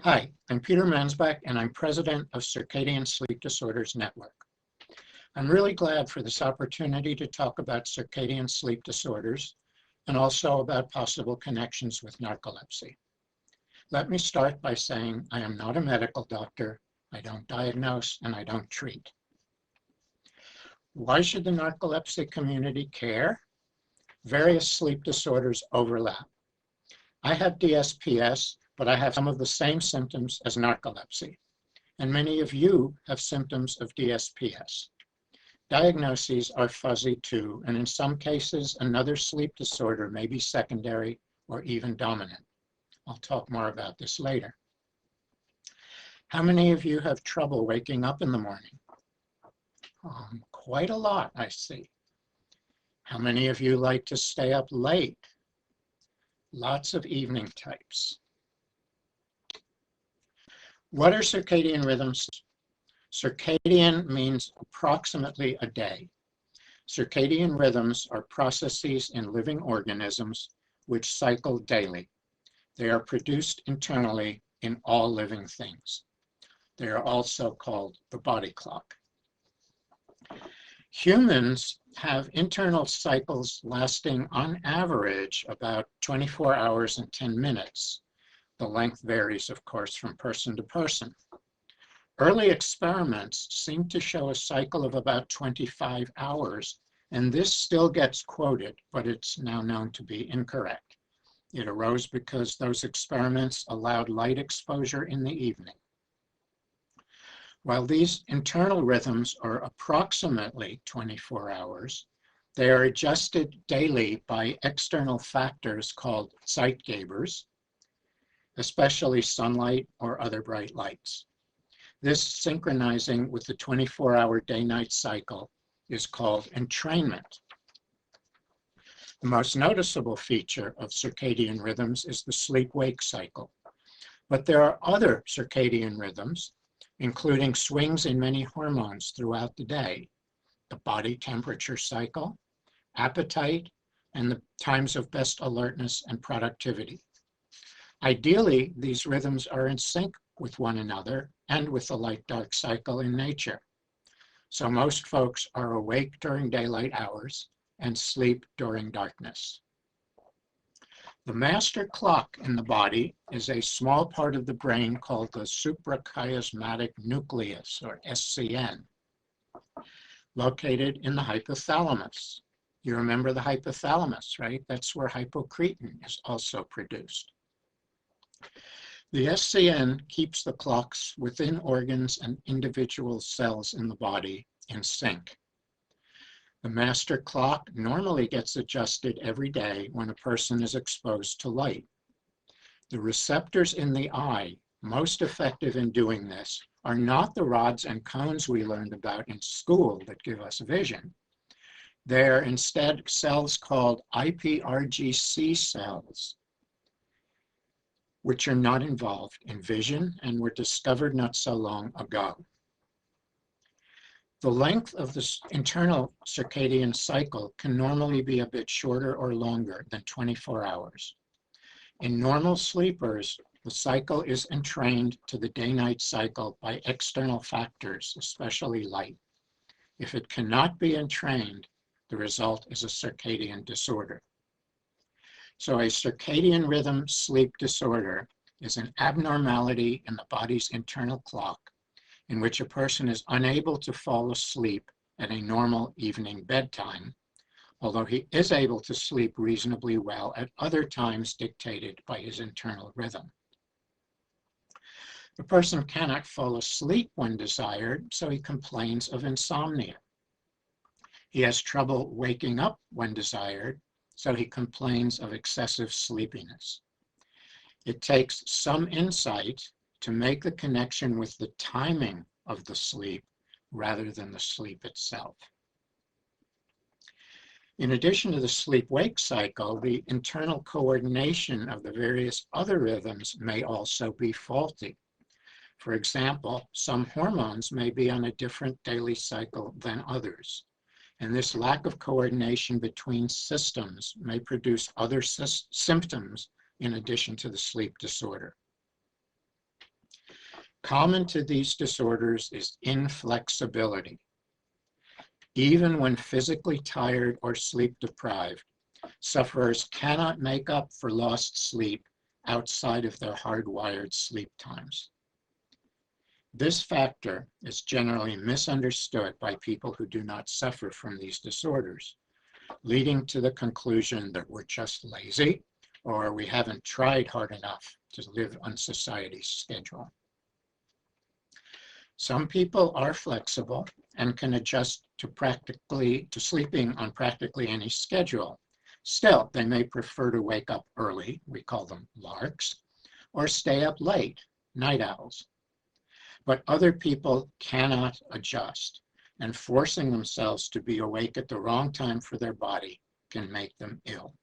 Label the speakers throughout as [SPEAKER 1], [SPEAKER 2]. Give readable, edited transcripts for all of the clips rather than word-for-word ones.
[SPEAKER 1] Hi, I'm Peter Mansbach, and I'm president of Circadian Sleep Disorders Network. I'm really glad for this opportunity to talk about circadian sleep disorders and also about possible connections with narcolepsy. Let me start by saying I am not a medical doctor, I don't diagnose, and I don't treat. Why should the narcolepsy community care? Various sleep disorders overlap. I have DSPS, but I have some of the same symptoms as narcolepsy, and many of you have symptoms of DSPS. Diagnoses are fuzzy too, and in some cases, another sleep disorder may be secondary or even dominant. I'll talk more about this later. How many of you have trouble waking up in the morning? Quite a lot, I see. How many of you like to stay up late? Lots of evening types. What are circadian rhythms? Circadian means approximately a day. Circadian rhythms are processes in living organisms which cycle daily. They are produced internally in all living things. They are also called the body clock. Humans have internal cycles lasting on average about 24 hours and 10 minutes. The length varies, of course, from person to person. Early experiments seem to show a cycle of about 25 hours, and this still gets quoted, but it's now known to be incorrect. It arose because those experiments allowed light exposure in the evening. While these internal rhythms are approximately 24 hours, they are adjusted daily by external factors called Zeitgebers, especially sunlight or other bright lights. This synchronizing with the 24-hour day-night cycle is called entrainment. The most noticeable feature of circadian rhythms is the sleep-wake cycle. But there are other circadian rhythms, including swings in many hormones throughout the day, the body temperature cycle, appetite, and the times of best alertness and productivity. Ideally, these rhythms are in sync with one another and with the light-dark cycle in nature. So most folks are awake during daylight hours and sleep during darkness. The master clock in the body is a small part of the brain called the suprachiasmatic nucleus, or SCN, located in the hypothalamus. You remember the hypothalamus, right? That's where hypocretin is also produced. The SCN keeps the clocks within organs and individual cells in the body in sync. The master clock normally gets adjusted every day when a person is exposed to light. The receptors in the eye, most effective in doing this, are not the rods and cones we learned about in school that give us vision. They're instead cells called iPRGC cells, which are not involved in vision and were discovered not so long ago. The length of the internal circadian cycle can normally be a bit shorter or longer than 24 hours. In normal sleepers, the cycle is entrained to the day-night cycle by external factors, especially light. If it cannot be entrained, the result is a circadian disorder. So a circadian rhythm sleep disorder is an abnormality in the body's internal clock in which a person is unable to fall asleep at a normal evening bedtime, although he is able to sleep reasonably well at other times dictated by his internal rhythm. The person cannot fall asleep when desired, so he complains of insomnia. He has trouble waking up when desired, so he complains of excessive sleepiness. It takes some insight to make the connection with the timing of the sleep rather than the sleep itself. In addition to the sleep-wake cycle, the internal coordination of the various other rhythms may also be faulty. For example, some hormones may be on a different daily cycle than others, and this lack of coordination between systems may produce other symptoms in addition to the sleep disorder. Common to these disorders is inflexibility. Even when physically tired or sleep deprived, sufferers cannot make up for lost sleep outside of their hardwired sleep times. This factor is generally misunderstood by people who do not suffer from these disorders, leading to the conclusion that we're just lazy or we haven't tried hard enough to live on society's schedule. Some people are flexible and can adjust to sleeping on practically any schedule. Still, they may prefer to wake up early, we call them larks, or stay up late, night owls. But other people cannot adjust, and forcing themselves to be awake at the wrong time for their body can make them ill.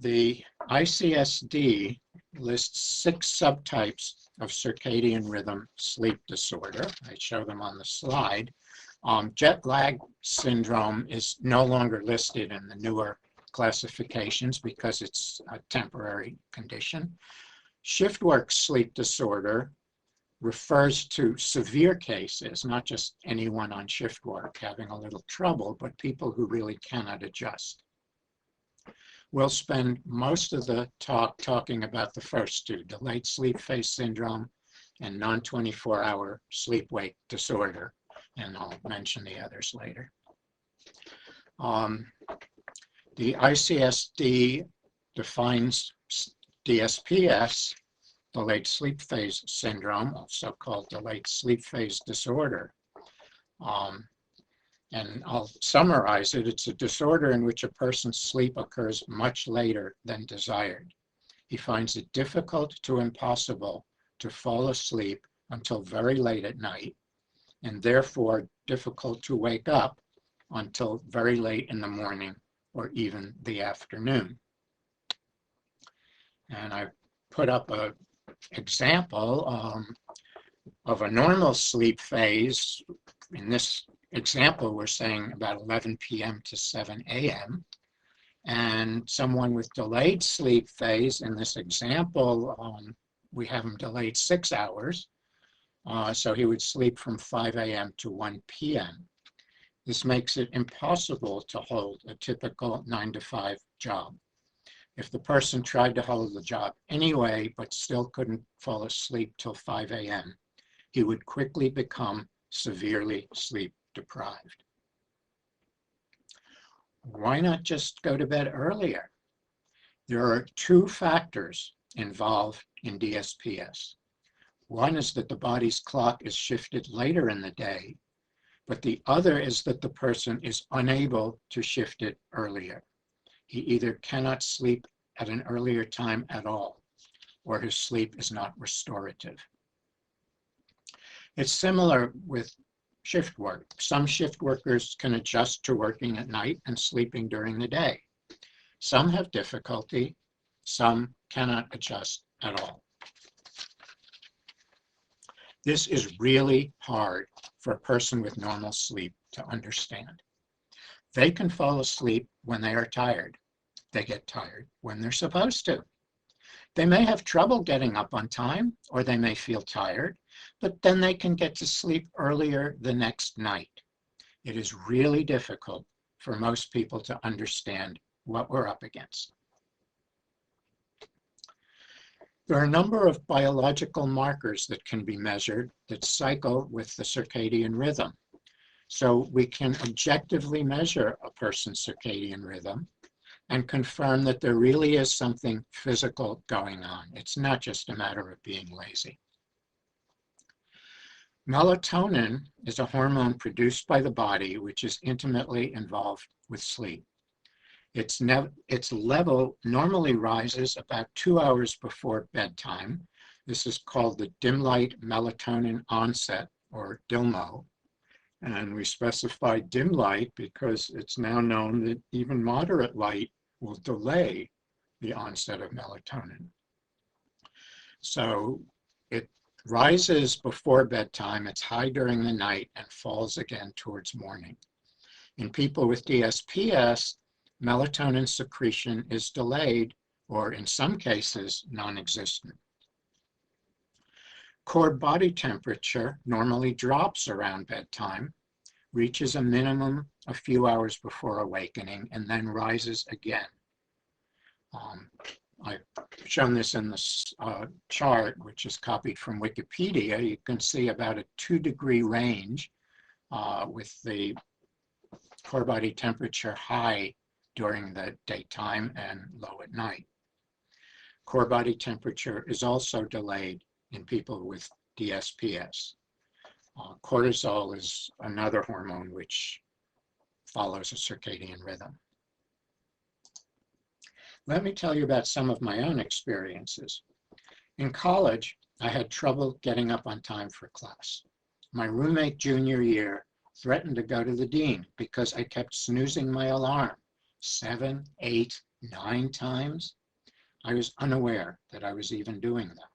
[SPEAKER 1] The ICSD lists 6 subtypes of circadian rhythm sleep disorder. I show them on the slide. Jet lag syndrome is no longer listed in the newer classifications because it's a temporary condition. Shift work sleep disorder refers to severe cases, not just anyone on shift work having a little trouble, but people who really cannot adjust. We'll spend most of the talk talking about the first two, delayed sleep phase syndrome and non-24-hour sleep-wake disorder, and I'll mention the others later. The ICSD defines DSPS, delayed sleep phase syndrome, also called delayed sleep phase disorder. And I'll summarize it. It's a disorder in which a person's sleep occurs much later than desired. He finds it difficult to impossible to fall asleep until very late at night, and therefore difficult to wake up until very late in the morning or even the afternoon. And I put up an example of a normal sleep phase. In this example, we're saying about 11 p.m. to 7 a.m. And someone with delayed sleep phase, in this example, we have him delayed 6 hours. So he would sleep from 5 a.m. to 1 p.m. This makes it impossible to hold a typical 9-to-5 job. If the person tried to hold the job anyway, but still couldn't fall asleep till 5 a.m., he would quickly become severely sleep deprived. Why not just go to bed earlier? There are 2 factors involved in DSPS. One is that the body's clock is shifted later in the day, but the other is that the person is unable to shift it earlier. He either cannot sleep at an earlier time at all, or his sleep is not restorative. It's similar with shift work. Some shift workers can adjust to working at night and sleeping during the day. Some have difficulty, some cannot adjust at all. This is really hard for a person with normal sleep to understand. They can fall asleep when they are tired. They get tired when they're supposed to. They may have trouble getting up on time, or they may feel tired, but then they can get to sleep earlier the next night. It is really difficult for most people to understand what we're up against. There are a number of biological markers that can be measured that cycle with the circadian rhythm. So we can objectively measure a person's circadian rhythm and confirm that there really is something physical going on. It's not just a matter of being lazy. Melatonin is a hormone produced by the body which is intimately involved with sleep. Its level normally rises about 2 hours before bedtime. This is called the dim light melatonin onset, or DILMO. And we specify dim light because it's now known that even moderate light will delay the onset of melatonin. So it rises before bedtime, it's high during the night, and falls again towards morning. In people with DSPS, melatonin secretion is delayed, or in some cases, non-existent. Core body temperature normally drops around bedtime, reaches a minimum a few hours before awakening, and then rises again. I've shown this in this chart, which is copied from Wikipedia. You can see about a 2-degree range with the core body temperature high during the daytime and low at night. Core body temperature is also delayed in people with DSPS. Cortisol is another hormone which follows a circadian rhythm. Let me tell you about some of my own experiences. In college, I had trouble getting up on time for class. My roommate junior year threatened to go to the dean because I kept snoozing my alarm 7, 8, 9 times. I was unaware that I was even doing that.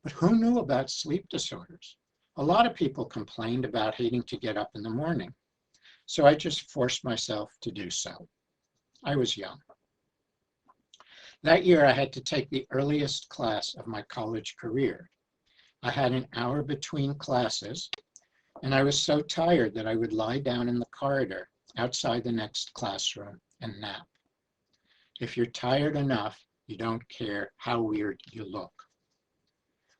[SPEAKER 1] But who knew about sleep disorders? A lot of people complained about hating to get up in the morning, so I just forced myself to do so. I was young. That year, I had to take the earliest class of my college career. I had an hour between classes, and I was so tired that I would lie down in the corridor outside the next classroom and nap. If you're tired enough, you don't care how weird you look.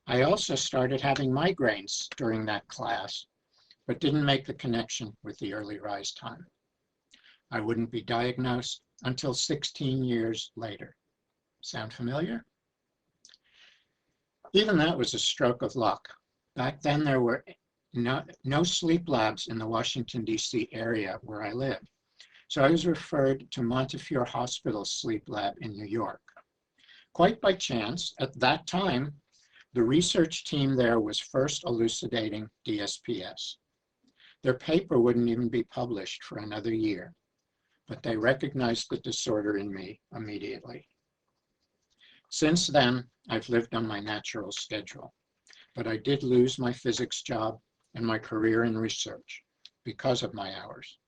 [SPEAKER 1] I also started having migraines during that class, but didn't make the connection with the early rise time. I wouldn't be diagnosed until 16 years later. Sound familiar? Even that was a stroke of luck. Back then, there were no sleep labs in the Washington, D.C. area where I lived. So I was referred to Montefiore Hospital's sleep lab in New York. Quite by chance, at that time, the research team there was first elucidating DSPS. Their paper wouldn't even be published for another year, but they recognized the disorder in me immediately. Since then, I've lived on my natural schedule, but I did lose my physics job and my career in research because of my hours.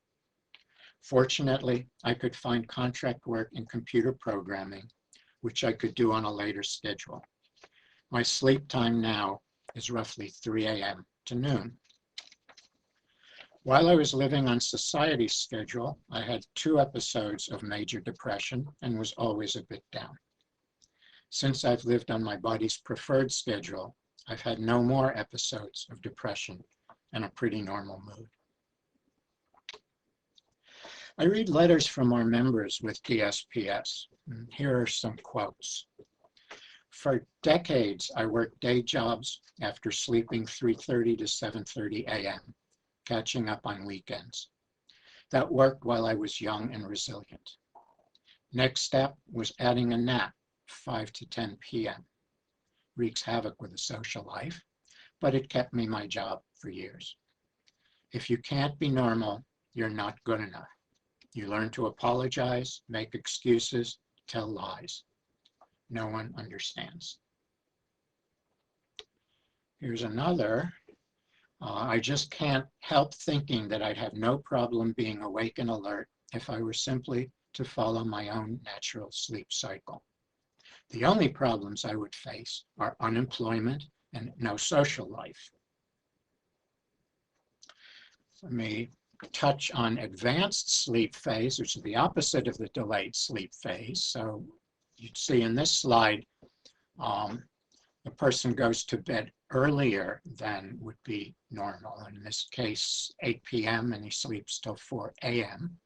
[SPEAKER 1] Fortunately, I could find contract work in computer programming, which I could do on a later schedule. My sleep time now is roughly 3 a.m. to noon. While I was living on society's schedule, I had 2 episodes of major depression and was always a bit down. Since I've lived on my body's preferred schedule, I've had no more episodes of depression and a pretty normal mood. I read letters from our members with DSPS. Here are some quotes. For decades, I worked day jobs after sleeping 3:30 to 7:30 a.m., catching up on weekends. That worked while I was young and resilient. Next step was adding a nap, 5 to 10 p.m. Wreaks havoc with a social life, but it kept me my job for years. If you can't be normal, you're not good enough. You learn to apologize, make excuses, tell lies. No one understands. Here's another. I just can't help thinking that I'd have no problem being awake and alert if I were simply to follow my own natural sleep cycle. The only problems I would face are unemployment and no social life. Let me touch on advanced sleep phase, which is the opposite of the delayed sleep phase. So you'd see in this slide, the person goes to bed earlier than would be normal. In this case, 8 p.m. and he sleeps till 4 a.m.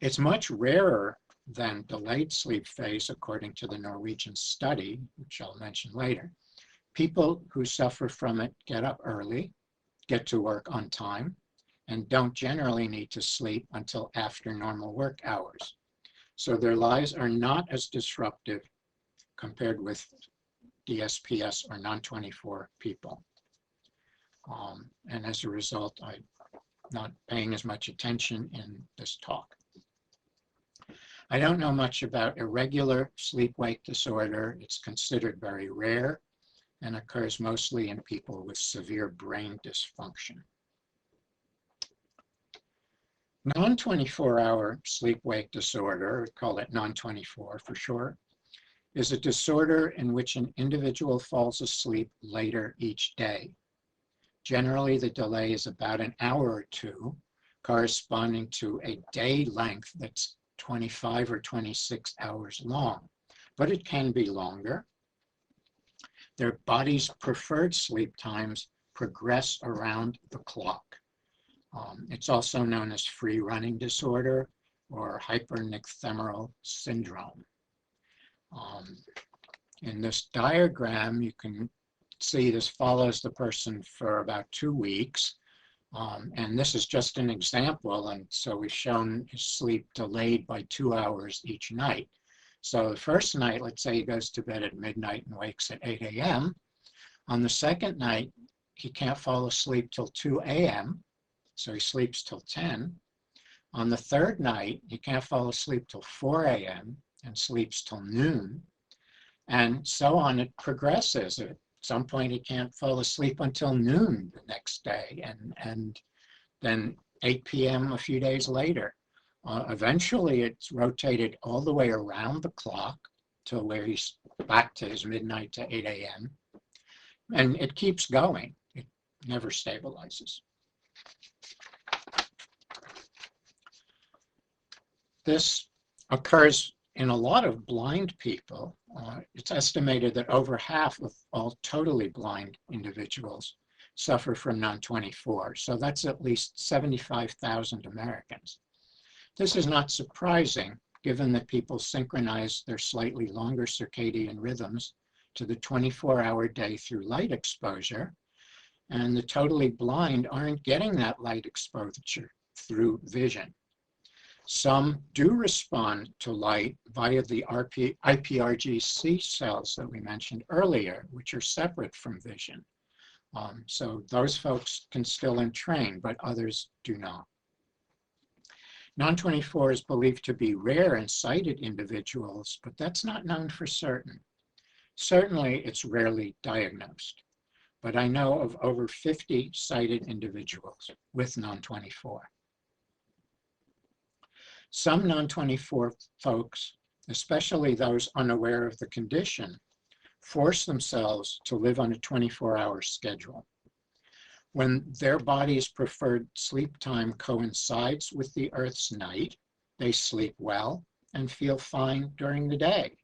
[SPEAKER 1] It's much rarer than delayed sleep phase, according to the Norwegian study, which I'll mention later. People who suffer from it get up early, get to work on time, and don't generally need to sleep until after normal work hours. So their lives are not as disruptive compared with DSPS or non-24 people. And as a result, I'm not paying as much attention in this talk. I don't know much about irregular sleep-wake disorder. It's considered very rare and occurs mostly in people with severe brain dysfunction. Non-24-hour sleep-wake disorder, we call it non-24 for short, is a disorder in which an individual falls asleep later each day. Generally, the delay is about an hour or two, corresponding to a day length that's 25 or 26 hours long, but it can be longer. Their body's preferred sleep times progress around the clock. It's also known as free running disorder or hypernycthemeral syndrome. In this diagram, you can see this follows the person for about 2 weeks. And this is just an example. And so we've shown his sleep delayed by 2 hours each night. So the first night, let's say he goes to bed at midnight and wakes at 8 a.m. On the second night, he can't fall asleep till 2 a.m. So he sleeps till 10. On the third night, he can't fall asleep till 4 a.m. and sleeps till noon. And so on, it progresses. At some point, he can't fall asleep until noon the next day, and then 8 p.m. a few days later. Eventually, it's rotated all the way around the clock to where he's back to his midnight to 8 a.m. And it keeps going. It never stabilizes. This occurs in a lot of blind people. It's estimated that over half of all totally blind individuals suffer from non-24. So that's at least 75,000 Americans. This is not surprising, given that people synchronize their slightly longer circadian rhythms to the 24-hour day through light exposure, and the totally blind aren't getting that light exposure through vision. Some do respond to light via the iPRGC cells that we mentioned earlier, which are separate from vision. So those folks can still entrain, but others do not. Non-24 is believed to be rare in sighted individuals, but that's not known for certain. Certainly, it's rarely diagnosed, but I know of over 50 sighted individuals with non-24. Some non-24 folks, especially those unaware of the condition, force themselves to live on a 24-hour schedule. When their body's preferred sleep time coincides with the Earth's night, they sleep well and feel fine during the day.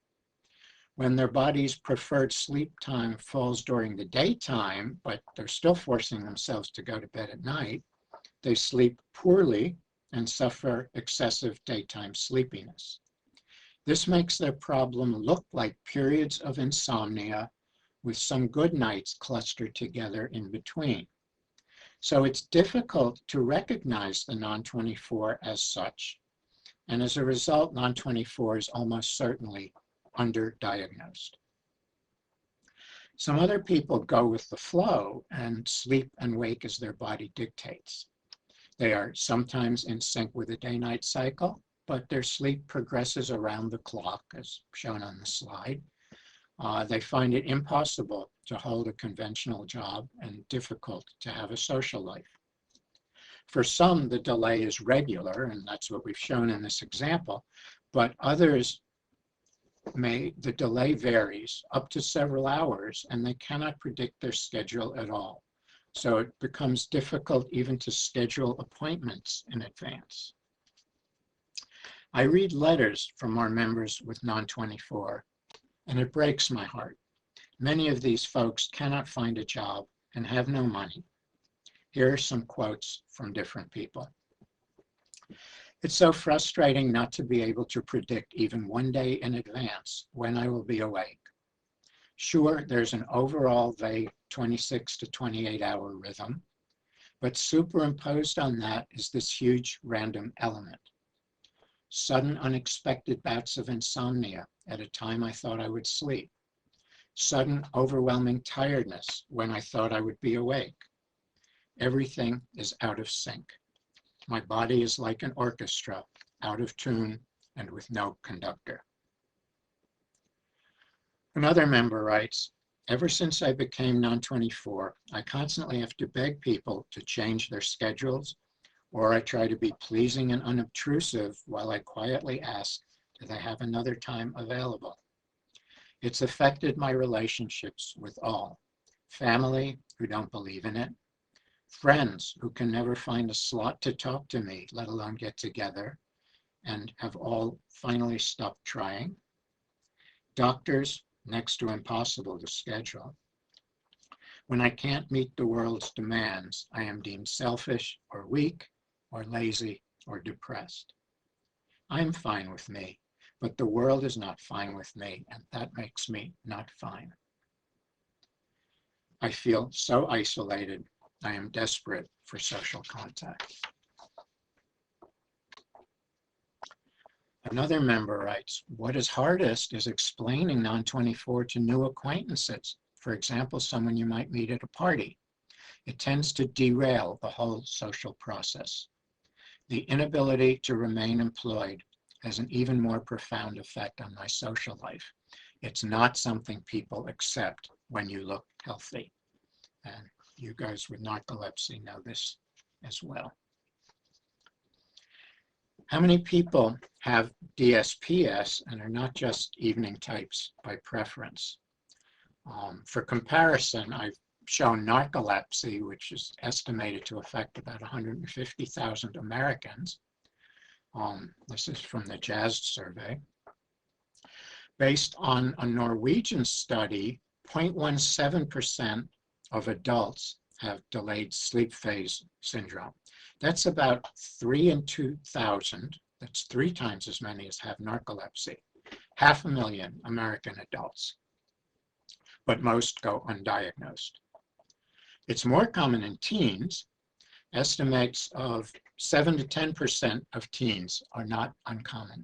[SPEAKER 1] When their body's preferred sleep time falls during the daytime, but they're still forcing themselves to go to bed at night, they sleep poorly and suffer excessive daytime sleepiness. This makes their problem look like periods of insomnia with some good nights clustered together in between. So it's difficult to recognize the non-24 as such, and as a result, non-24 is almost certainly underdiagnosed. Some other people go with the flow and sleep and wake as their body dictates. They are sometimes in sync with the day-night cycle, but their sleep progresses around the clock, as shown on the slide. They find it impossible to hold a conventional job and difficult to have a social life. For some, the delay is regular, and that's what we've shown in this example, but others the delay varies up to several hours, and they cannot predict their schedule at all. So it becomes difficult even to schedule appointments in advance. I read letters from our members with non-24, and it breaks my heart. Many of these folks cannot find a job and have no money. Here are some quotes from different people. It's so frustrating not to be able to predict even one day in advance when I will be awake. Sure, there's an overall vague 26 to 28 hour rhythm, but superimposed on that is this huge random element. Sudden unexpected bouts of insomnia at a time I thought I would sleep. Sudden overwhelming tiredness when I thought I would be awake. Everything is out of sync. My body is like an orchestra, out of tune and with no conductor. Another member writes, ever since I became non-24, I constantly have to beg people to change their schedules, or I try to be pleasing and unobtrusive while I quietly ask, do they have another time available? It's affected my relationships with all. Family who don't believe in it, friends who can never find a slot to talk to me, let alone get together, and have all finally stopped trying. Doctors, next to impossible to schedule. When I can't meet the world's demands, I am deemed selfish or weak or lazy or depressed. I'm fine with me, but the world is not fine with me, and that makes me not fine. I feel so isolated, I am desperate for social contact. Another member writes, what is hardest is explaining non-24 to new acquaintances. For example, someone you might meet at a party. It tends to derail the whole social process. The inability to remain employed has an even more profound effect on my social life. It's not something people accept when you look healthy. And you guys with narcolepsy know this as well. How many people have DSPS and are not just evening types by preference? For comparison, I've shown narcolepsy, which is estimated to affect about 150,000 Americans. This is from the JASS survey. Based on a Norwegian study, 0.17% of adults have delayed sleep phase syndrome. That's about 3 in 2,000. That's 3 times as many as have narcolepsy. 500,000 American adults, but most go undiagnosed. It's more common in teens. Estimates of 7 to 10% of teens are not uncommon.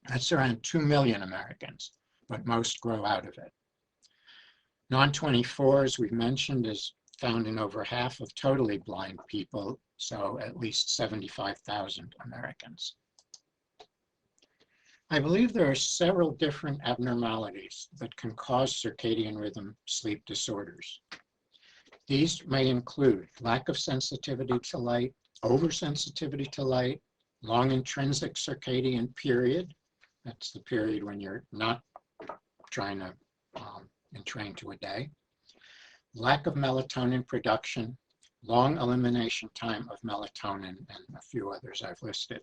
[SPEAKER 1] That's around 2 million Americans, but most grow out of it. Non-24, as we've mentioned, is found in over half of totally blind people, so at least 75,000 Americans. I believe there are several different abnormalities that can cause circadian rhythm sleep disorders. These may include lack of sensitivity to light, oversensitivity to light, long intrinsic circadian period. That's the period when you're not trying to entrain to a day. Lack of melatonin production, long elimination time of melatonin, and a few others I've listed.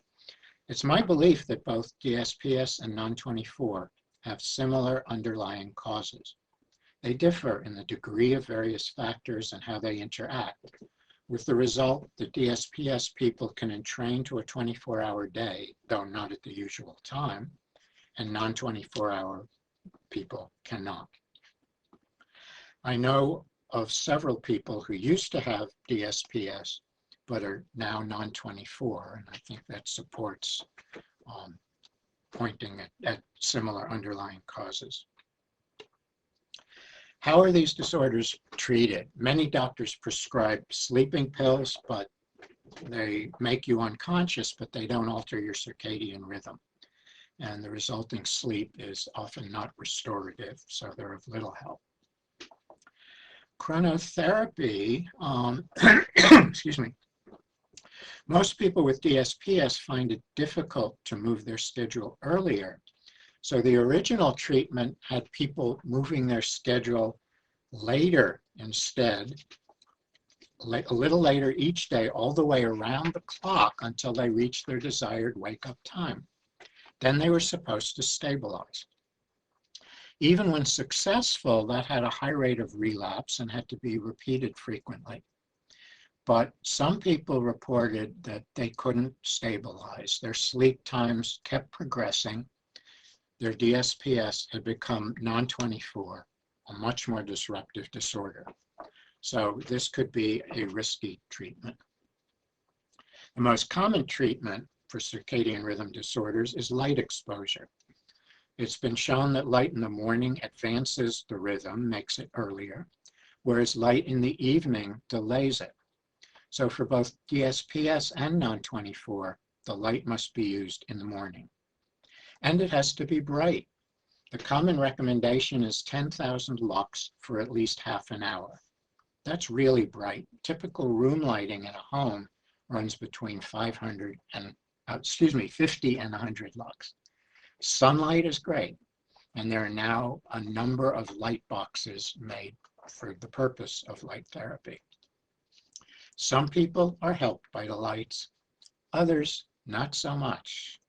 [SPEAKER 1] It's my belief that both DSPS and non-24 have similar underlying causes. They differ in the degree of various factors and how they interact, with the result that DSPS people can entrain to a 24-hour day, though not at the usual time, and non-24-hour people cannot. I know of several people who used to have DSPS, but are now non-24, and I think that supports pointing at similar underlying causes. How are these disorders treated? Many doctors prescribe sleeping pills, but they make you unconscious, but they don't alter your circadian rhythm. And the resulting sleep is often not restorative, so they're of little help. Chronotherapy, excuse me. Most people with DSPS find it difficult to move their schedule earlier. So the original treatment had people moving their schedule later instead, a little later each day, all the way around the clock until they reached their desired wake-up time. Then they were supposed to stabilize. Even when successful, that had a high rate of relapse and had to be repeated frequently. But some people reported that they couldn't stabilize. Their sleep times kept progressing. Their DSPS had become non-24, a much more disruptive disorder. So this could be a risky treatment. The most common treatment for circadian rhythm disorders is light exposure. It's been shown that light in the morning advances the rhythm, makes it earlier, whereas light in the evening delays it. So for both DSPS and non-24, the light must be used in the morning. And it has to be bright. The common recommendation is 10,000 lux for at least half an hour. That's really bright. Typical room lighting in a home runs between 50 and 100 lux. Sunlight is great. and there are now a number of light boxes made for the purpose of light therapy. Some people are helped by the lights, others not so much.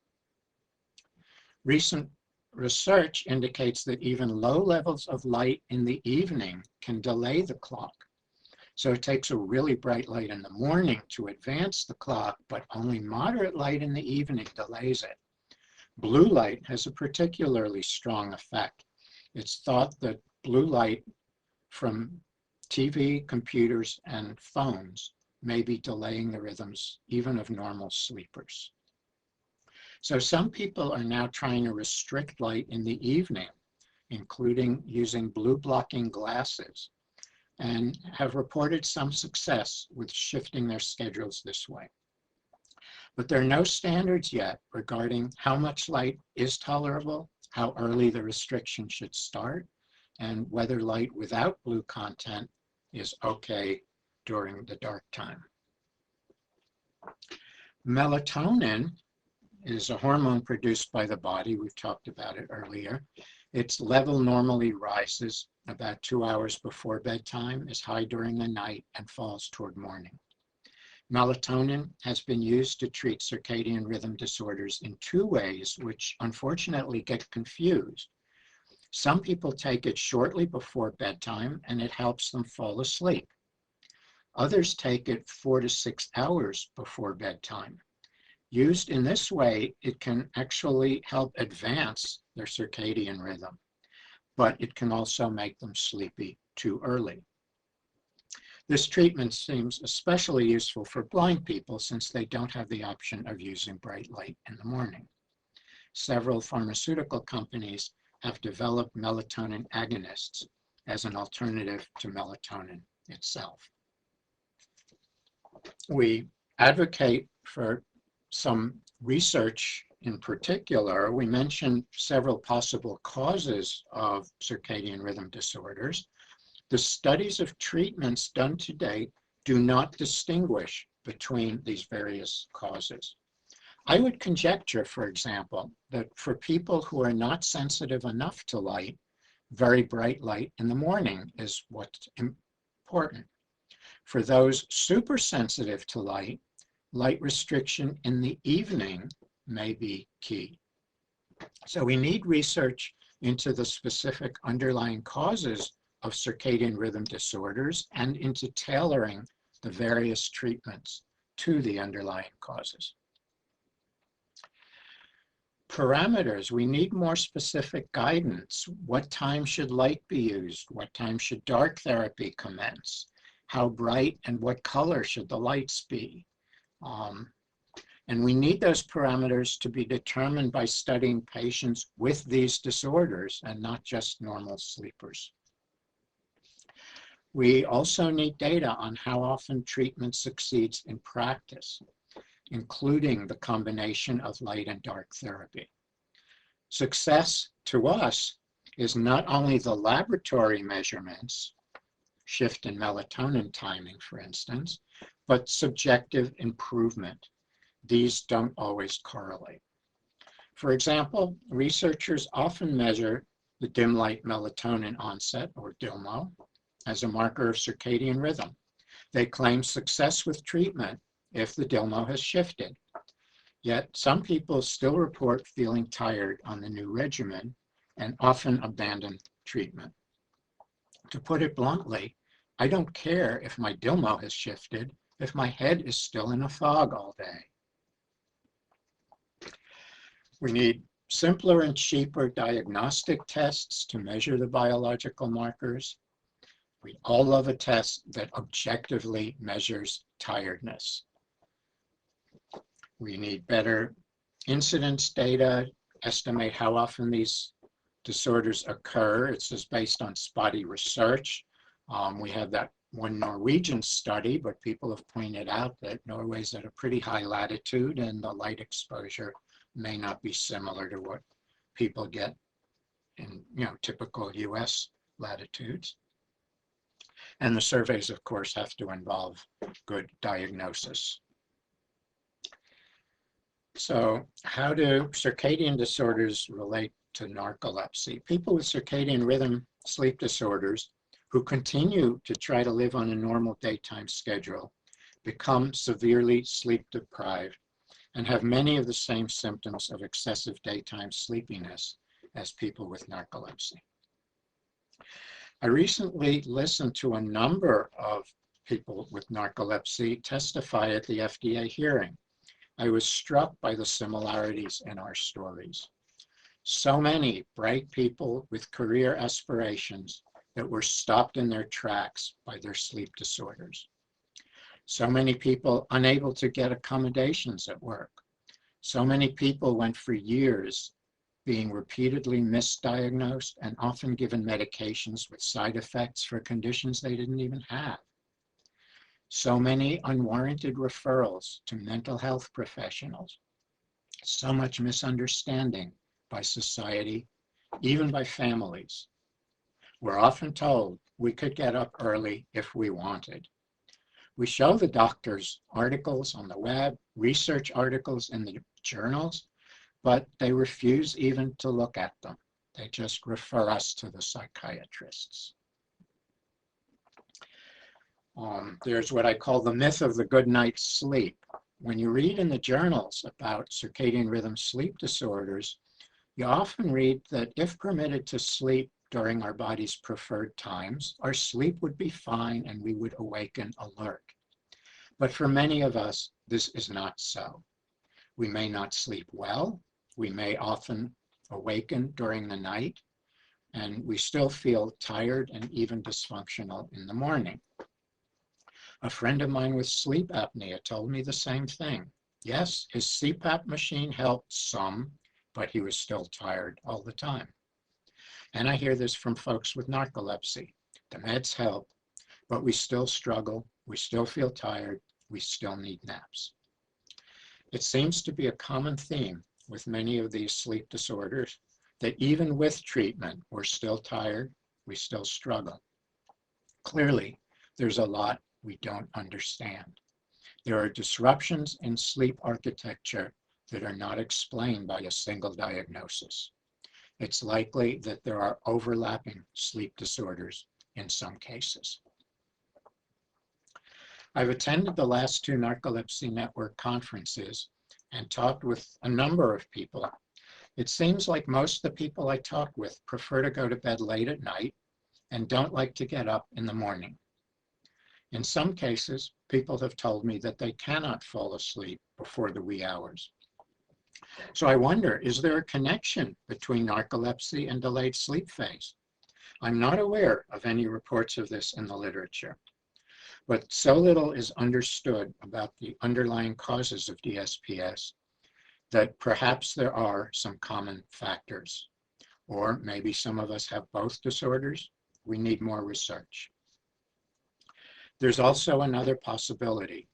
[SPEAKER 1] Recent research indicates that even low levels of light in the evening can delay the clock. So it takes a really bright light in the morning to advance the clock, but only moderate light in the evening delays it. Blue light has a particularly strong effect. It's thought that blue light from TV, computers, and phones may be delaying the rhythms even of normal sleepers. So some people are now trying to restrict light in the evening, including using blue blocking glasses, and have reported some success with shifting their schedules this way. But there are no standards yet regarding how much light is tolerable, how early the restriction should start, and whether light without blue content is okay during the dark time. Melatonin is a hormone produced by the body. We've talked about it earlier. Its level normally rises about 2 hours before bedtime, is high during the night, and falls toward morning. Melatonin has been used to treat circadian rhythm disorders in 2 ways, which unfortunately get confused. Some people take it shortly before bedtime, and it helps them fall asleep. Others take it 4 to 6 hours before bedtime. Used in this way, it can actually help advance their circadian rhythm, but it can also make them sleepy too early. This treatment seems especially useful for blind people since they don't have the option of using bright light in the morning. Several pharmaceutical companies have developed melatonin agonists as an alternative to melatonin itself. We advocate for some research in particular. We mentioned several possible causes of circadian rhythm disorders. The studies of treatments done to date do not distinguish between these various causes. I would conjecture, for example, that for people who are not sensitive enough to light, very bright light in the morning is what's important. For those super sensitive to light, light restriction in the evening may be key. So we need research into the specific underlying causes of circadian rhythm disorders and into tailoring the various treatments to the underlying causes. Parameters, we need more specific guidance. What time should light be used? What time should dark therapy commence? How bright and what color should the lights be? And we need those parameters to be determined by studying patients with these disorders and not just normal sleepers. We also need data on how often treatment succeeds in practice, including the combination of light and dark therapy. Success to us is not only the laboratory measurements, shift in melatonin timing, for instance, but subjective improvement. These don't always correlate. For example, researchers often measure the dim light melatonin onset, or DILMO, as a marker of circadian rhythm. They claim success with treatment if the DILMO has shifted. Yet some people still report feeling tired on the new regimen and often abandon treatment. To put it bluntly, I don't care if my DILMO has shifted if my head is still in a fog all day. We need simpler and cheaper diagnostic tests to measure the biological markers. We all love a test that objectively measures tiredness. We need better incidence data, estimate how often these disorders occur. It's just based on spotty research. We have that one Norwegian study, but people have pointed out that Norway's at a pretty high latitude and the light exposure may not be similar to what people get in typical US latitudes. And the surveys, of course, have to involve good diagnosis. So how do circadian disorders relate to narcolepsy. People with circadian rhythm sleep disorders who continue to try to live on a normal daytime schedule become severely sleep deprived and have many of the same symptoms of excessive daytime sleepiness as people with narcolepsy. I recently listened to a number of people with narcolepsy testify at the FDA hearing. I was struck by the similarities in our stories. So many bright people with career aspirations that were stopped in their tracks by their sleep disorders. So many people unable to get accommodations at work. So many people went for years being repeatedly misdiagnosed and often given medications with side effects for conditions they didn't even have. So many unwarranted referrals to mental health professionals. So much misunderstanding by society, even by families. We're often told we could get up early if we wanted. We show the doctors articles on the web, research articles in the journals, but they refuse even to look at them. They just refer us to the psychiatrists. There's what I call the myth of the good night's sleep. When you read in the journals about circadian rhythm sleep disorders, you often read that if permitted to sleep during our body's preferred times, our sleep would be fine and we would awaken alert. But for many of us, this is not so. We may not sleep well. We may often awaken during the night, and we still feel tired and even dysfunctional in the morning. A friend of mine with sleep apnea told me the same thing. Yes, his CPAP machine helped some, but he was still tired all the time. And I hear this from folks with narcolepsy. The meds help, but we still struggle, we still feel tired, we still need naps. It seems to be a common theme with many of these sleep disorders that even with treatment, we're still tired, we still struggle. Clearly, there's a lot we don't understand. There are disruptions in sleep architecture that are not explained by a single diagnosis. It's likely that there are overlapping sleep disorders in some cases. I've attended the last 2 Narcolepsy Network conferences and talked with a number of people. It seems like most of the people I talk with prefer to go to bed late at night and don't like to get up in the morning. In some cases, people have told me that they cannot fall asleep before the wee hours. So I wonder, is there a connection between narcolepsy and delayed sleep phase? I'm not aware of any reports of this in the literature, but so little is understood about the underlying causes of DSPS that perhaps there are some common factors, or maybe some of us have both disorders. We need more research. There's also another possibility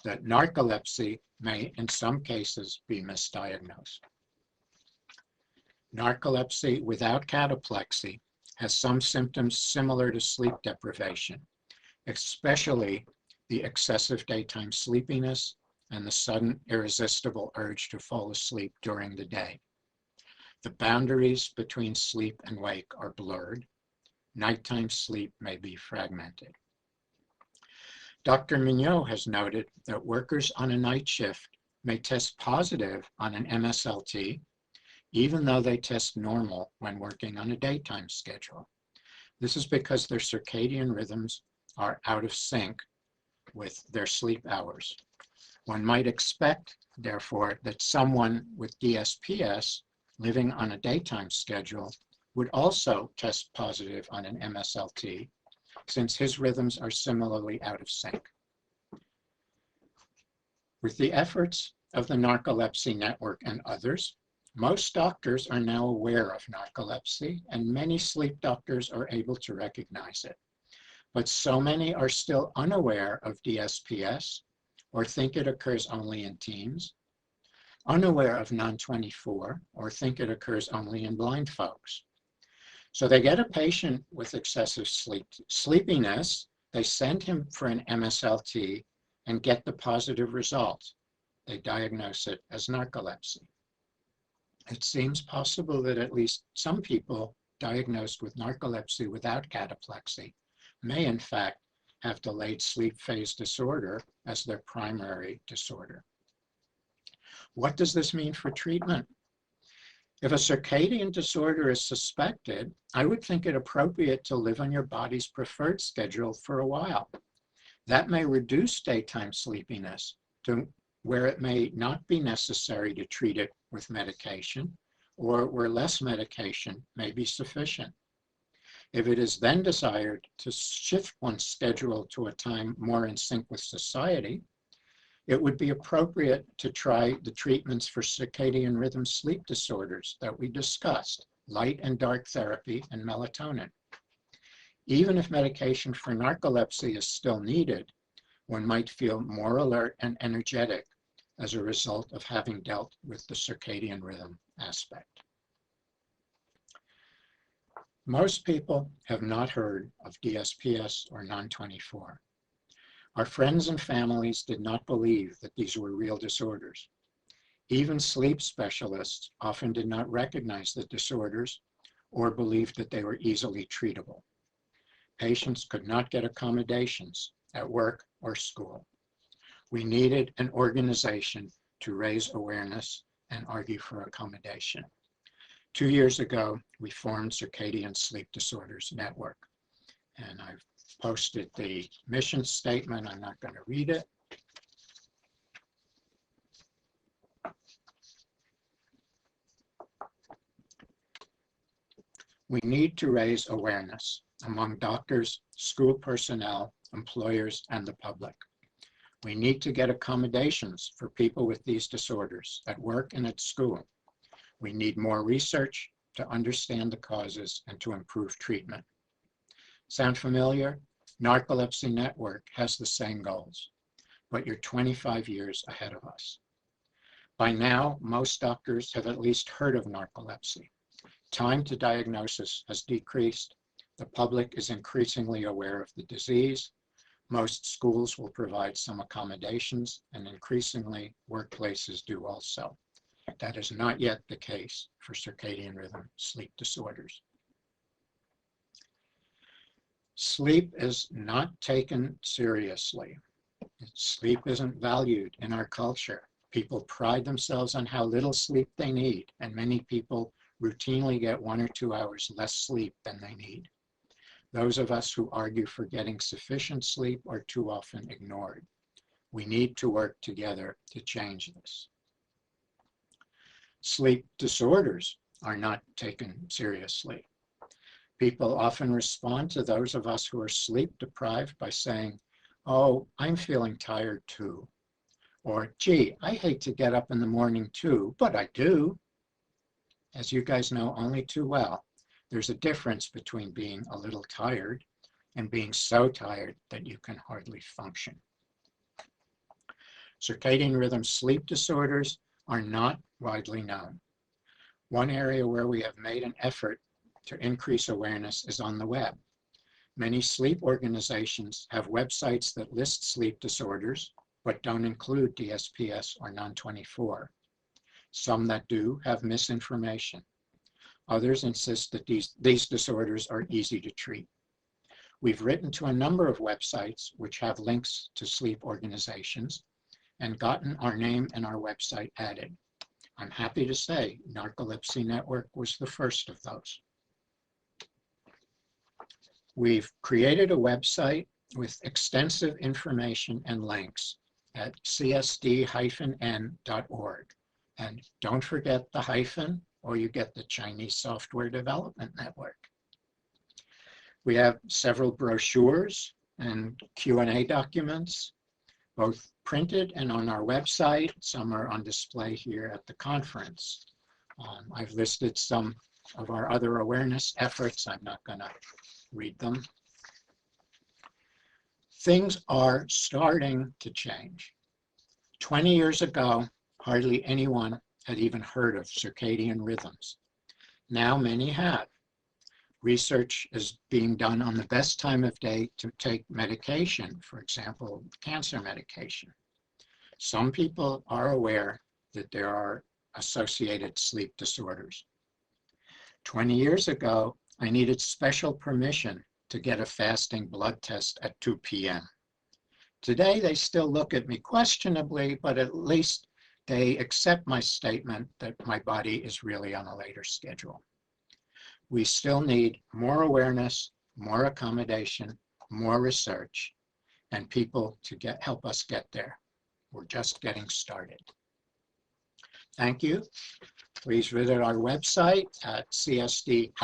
[SPEAKER 1] that narcolepsy may, in some cases, be misdiagnosed. Narcolepsy without cataplexy has some symptoms similar to sleep deprivation, especially the excessive daytime sleepiness and the sudden irresistible urge to fall asleep during the day. The boundaries between sleep and wake are blurred. Nighttime sleep may be fragmented. Dr. Mignot has noted that workers on a night shift may test positive on an MSLT, even though they test normal when working on a daytime schedule. This is because their circadian rhythms are out of sync with their sleep hours. One might expect, therefore, that someone with DSPS living on a daytime schedule would also test positive on an MSLT, since his rhythms are similarly out of sync. With the efforts of the Narcolepsy Network and others, most doctors are now aware of narcolepsy, and many sleep doctors are able to recognize it. But so many are still unaware of DSPS or think it occurs only in teens, unaware of non-24 or think it occurs only in blind folks. So they get a patient with excessive sleepiness, they send him for an MSLT and get the positive result. They diagnose it as narcolepsy. it seems possible that at least some people diagnosed with narcolepsy without cataplexy may in fact have delayed sleep phase disorder as their primary disorder. What does this mean for treatment? If a circadian disorder is suspected, I would think it appropriate to live on your body's preferred schedule for a while. That may reduce daytime sleepiness to where it may not be necessary to treat it with medication, or where less medication may be sufficient. If it is then desired to shift one's schedule to a time more in sync with society, it would be appropriate to try the treatments for circadian rhythm sleep disorders that we discussed, light and dark therapy and melatonin. Even if medication for narcolepsy is still needed, one might feel more alert and energetic as a result of having dealt with the circadian rhythm aspect. Most people have not heard of DSPS or non-24. Our friends and families did not believe that these were real disorders. Even sleep specialists often did not recognize the disorders or believed that they were easily treatable. Patients could not get accommodations at work or school. We needed an organization to raise awareness and argue for accommodation. 2 years ago, we formed Circadian Sleep Disorders Network, and I've posted the mission statement. I'm not going to read it. We need to raise awareness among doctors, school personnel, employers, and the public. We need to get accommodations for people with these disorders at work and at school. We need more research to understand the causes and to improve treatment. Sound familiar? Narcolepsy Network has the same goals, but you're 25 years ahead of us. By now, most doctors have at least heard of narcolepsy. Time to diagnosis has decreased. The public is increasingly aware of the disease. Most schools will provide some accommodations, and increasingly workplaces do also. That is not yet the case for circadian rhythm sleep disorders. Sleep is not taken seriously. Sleep isn't valued in our culture. People pride themselves on how little sleep they need, and many people routinely get 1 or 2 hours less sleep than they need. Those of us who argue for getting sufficient sleep are too often ignored. We need to work together to change this. Sleep disorders are not taken seriously. People often respond to those of us who are sleep deprived by saying, "Oh, I'm feeling tired too." Or, "Gee, I hate to get up in the morning too, but I do." As you guys know only too well, there's a difference between being a little tired and being so tired that you can hardly function. Circadian rhythm sleep disorders are not widely known. One area where we have made an effort to increase awareness is on the web. Many sleep organizations have websites that list sleep disorders, but don't include DSPS or non-24. Some that do have misinformation. Others insist that these disorders are easy to treat. We've written to a number of websites which have links to sleep organizations and gotten our name and our website added. I'm happy to say Narcolepsy Network was the first of those. We've created a website with extensive information and links at CSD-N.org. And don't forget the hyphen, or you get the Chinese Software Development Network. We have several brochures and Q&A documents, both printed and on our website. Some are on display here at the conference. I've listed some of our other awareness efforts. I'm not going to read them. Things are starting to change. 20 years ago, hardly anyone had even heard of circadian rhythms. Now many have. Research is being done on the best time of day to take medication, for example, cancer medication. Some people are aware that there are associated sleep disorders. 20 years ago, I needed special permission to get a fasting blood test at 2 p.m. Today, they still look at me questionably, but at least they accept my statement that my body is really on a later schedule. We still need more awareness, more accommodation, more research, and people to help us get there. We're just getting started. Thank you. Please visit our website at csd-n.org.